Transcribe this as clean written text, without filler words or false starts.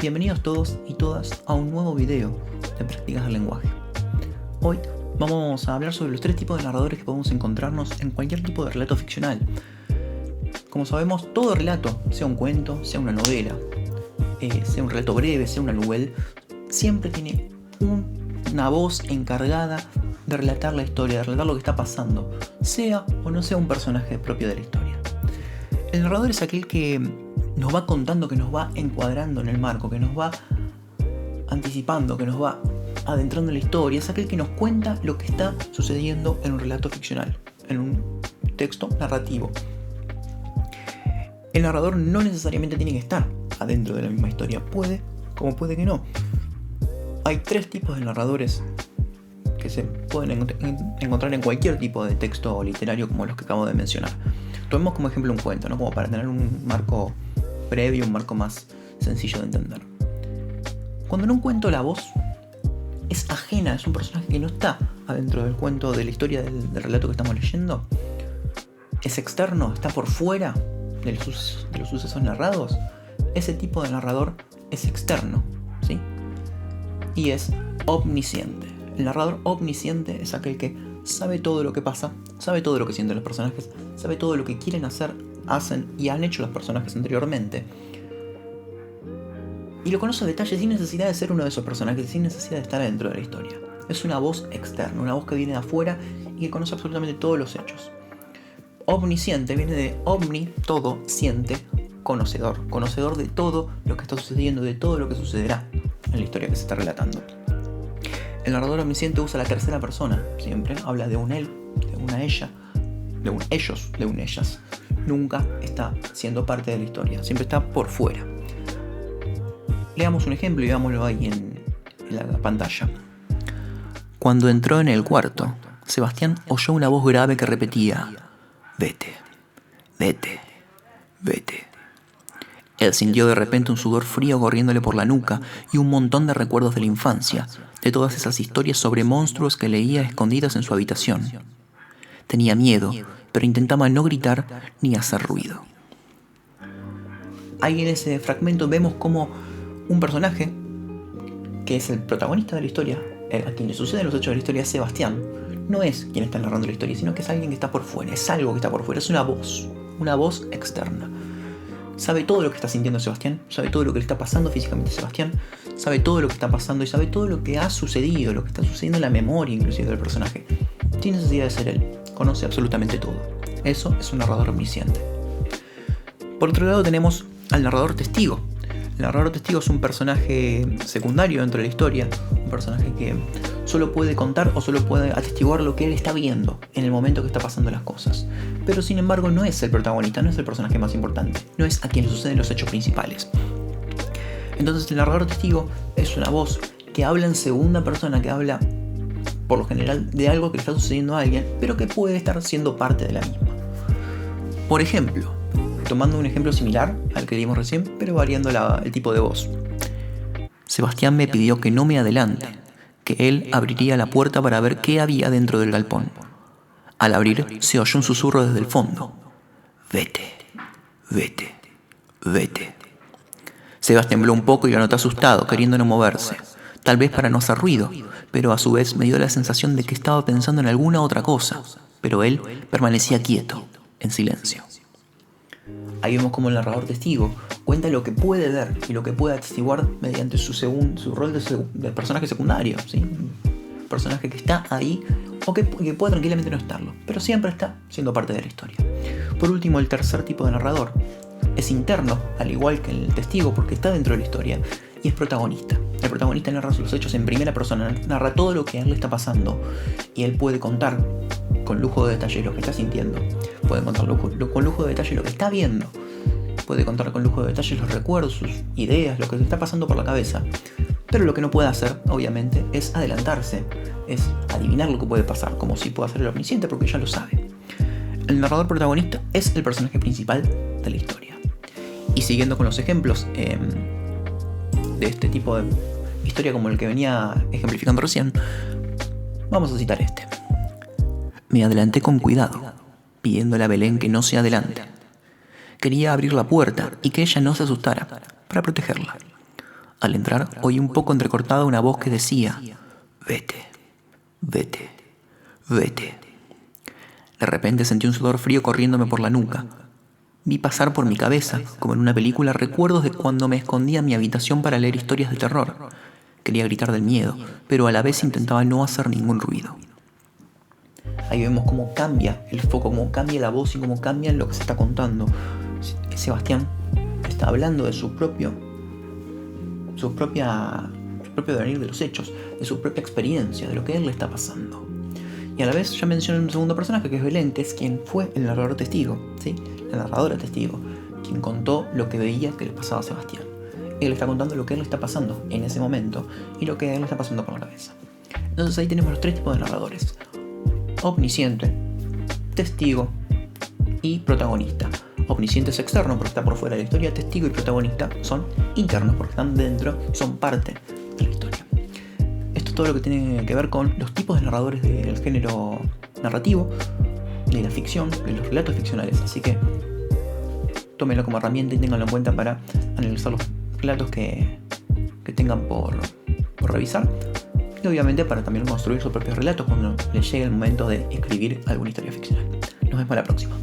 Bienvenidos todos y todas a un nuevo video de prácticas del lenguaje. Hoy vamos a hablar sobre los 3 tipos de narradores que podemos encontrarnos en cualquier tipo de relato ficcional. Como sabemos, todo relato, sea un cuento, sea una novela, sea un relato breve, sea una novela, siempre tiene una voz encargada de relatar la historia, de relatar lo que está pasando, sea o no sea un personaje propio de la historia. El narrador es aquel que nos va contando, que nos va encuadrando en el marco, que nos va anticipando, que nos va adentrando en la historia. Es aquel que nos cuenta lo que está sucediendo en un relato ficcional, en un texto narrativo. El narrador no necesariamente tiene que estar adentro de la misma historia, puede, como puede que no. Hay 3 tipos de narradores que se pueden encontrar en cualquier tipo de texto literario como los que acabo de mencionar. Tomemos como ejemplo un cuento, ¿no? Como para tener un marco previo, un marco más sencillo de entender. Cuando en un cuento la voz es ajena, es un personaje que no está adentro del cuento, de la historia del relato que estamos leyendo, es externo, está por fuera de los sucesos narrados, ese tipo de narrador es externo, ¿sí? Y es omnisciente. El narrador omnisciente es aquel que sabe todo lo que pasa, sabe todo lo que sienten los personajes, sabe todo lo que quieren hacer, hacen y han hecho los personajes anteriormente. Y lo conoce a detalle sin necesidad de ser uno de esos personajes, sin necesidad de estar dentro de la historia. Es una voz externa, una voz que viene de afuera y que conoce absolutamente todos los hechos. Omnisciente viene de omni, todo, siente, conocedor. Conocedor de todo lo que está sucediendo, de todo lo que sucederá en la historia que se está relatando. El narrador omnisciente usa la tercera persona, siempre habla de un él, de una ella, de un ellos, de un ellas. Nunca está siendo parte de la historia, siempre está por fuera. Leamos un ejemplo y veámoslo ahí en la pantalla. Cuando entró en el cuarto, Sebastián oyó una voz grave que repetía: vete, vete, vete. Él sintió de repente un sudor frío corriéndole por la nuca y un montón de recuerdos de la infancia, de todas esas historias sobre monstruos que leía escondidas en su habitación. Tenía miedo, pero intentaba no gritar ni hacer ruido. Ahí en ese fragmento vemos cómo un personaje, que es el protagonista de la historia, a quien le suceden los hechos de la historia, Sebastián, no es quien está narrando la historia, sino que es alguien que está por fuera, es algo que está por fuera, es una voz externa. Sabe todo lo que está sintiendo Sebastián, sabe todo lo que le está pasando físicamente a Sebastián, sabe todo lo que está pasando y sabe todo lo que ha sucedido, lo que está sucediendo en la memoria inclusive del personaje. Sin necesidad de ser él, conoce absolutamente todo. Eso es un narrador omnisciente. Por otro lado tenemos al narrador testigo. El narrador testigo es un personaje secundario dentro de la historia, un personaje que solo puede contar o solo puede atestiguar lo que él está viendo en el momento que está pasando las cosas. Pero sin embargo no es el protagonista, no es el personaje más importante, no es a quien le suceden los hechos principales. Entonces el narrador testigo es una voz que habla en segunda persona, que habla por lo general de algo que le está sucediendo a alguien, pero que puede estar siendo parte de la misma. Por ejemplo, tomando un ejemplo similar al que dimos recién, pero variando el tipo de voz. Sebastián me pidió que no me adelante, que él abriría la puerta para ver qué había dentro del galpón. Al abrir, se oyó un susurro desde el fondo. Vete, vete, vete. Sebas tembló un poco y lo notó asustado, queriendo no moverse, tal vez para no hacer ruido, pero a su vez me dio la sensación de que estaba pensando en alguna otra cosa, pero él permanecía quieto, en silencio. Ahí vemos cómo el narrador testigo cuenta lo que puede ver y lo que puede atestiguar mediante su rol de personaje secundario, ¿sí? Un personaje que está ahí o que puede tranquilamente no estarlo, pero siempre está siendo parte de la historia. Por último, el tercer tipo de narrador es interno, al igual que el testigo, porque está dentro de la historia y es protagonista. El protagonista narra los hechos en primera persona, narra todo lo que a él le está pasando y él puede contar con lujo de detalle lo que está sintiendo, puede contar con lujo de detalle lo que está viendo, puede contar con lujo de detalle los recuerdos, sus ideas, lo que le está pasando por la cabeza. Pero lo que no puede hacer, obviamente, es adelantarse, es adivinar lo que puede pasar, como si puede hacer el omnisciente porque ya lo sabe. El narrador protagonista es el personaje principal de la historia. Y siguiendo con los ejemplos de este tipo de historia como el que venía ejemplificando recién, vamos a citar este. Me adelanté con cuidado, pidiéndole a Belén que no se adelante. Quería abrir la puerta y que ella no se asustara, para protegerla. Al entrar, oí un poco entrecortada una voz que decía: vete, vete, vete. De repente sentí un sudor frío corriéndome por la nuca. Vi pasar por mi cabeza, como en una película, recuerdos de cuando me escondía en mi habitación para leer historias de terror. Quería gritar del miedo, pero a la vez intentaba no hacer ningún ruido. Ahí vemos cómo cambia el foco, cómo cambia la voz y cómo cambia lo que se está contando. Sebastián está hablando de su propio devenir de los hechos, de su propia experiencia, de lo que a él le está pasando. Y a la vez ya menciona un segundo personaje, que es Belén, que es quien fue el narrador testigo, ¿sí? La narradora testigo, quien contó lo que veía que le pasaba a Sebastián. Él está contando lo que a él le está pasando en ese momento y lo que a él le está pasando por la cabeza. Entonces ahí tenemos los tres tipos de narradores: omnisciente, testigo y protagonista. Omnisciente es externo porque está por fuera de la historia, testigo y protagonista son internos porque están dentro, son parte de la historia. Esto es todo lo que tiene que ver con los tipos de narradores del género narrativo, de la ficción, de los relatos ficcionales. Así que tómenlo como herramienta y ténganlo en cuenta para analizar los relatos que tengan por revisar. Y obviamente para también construir sus propios relatos cuando les llegue el momento de escribir alguna historia ficcional. Nos vemos la próxima.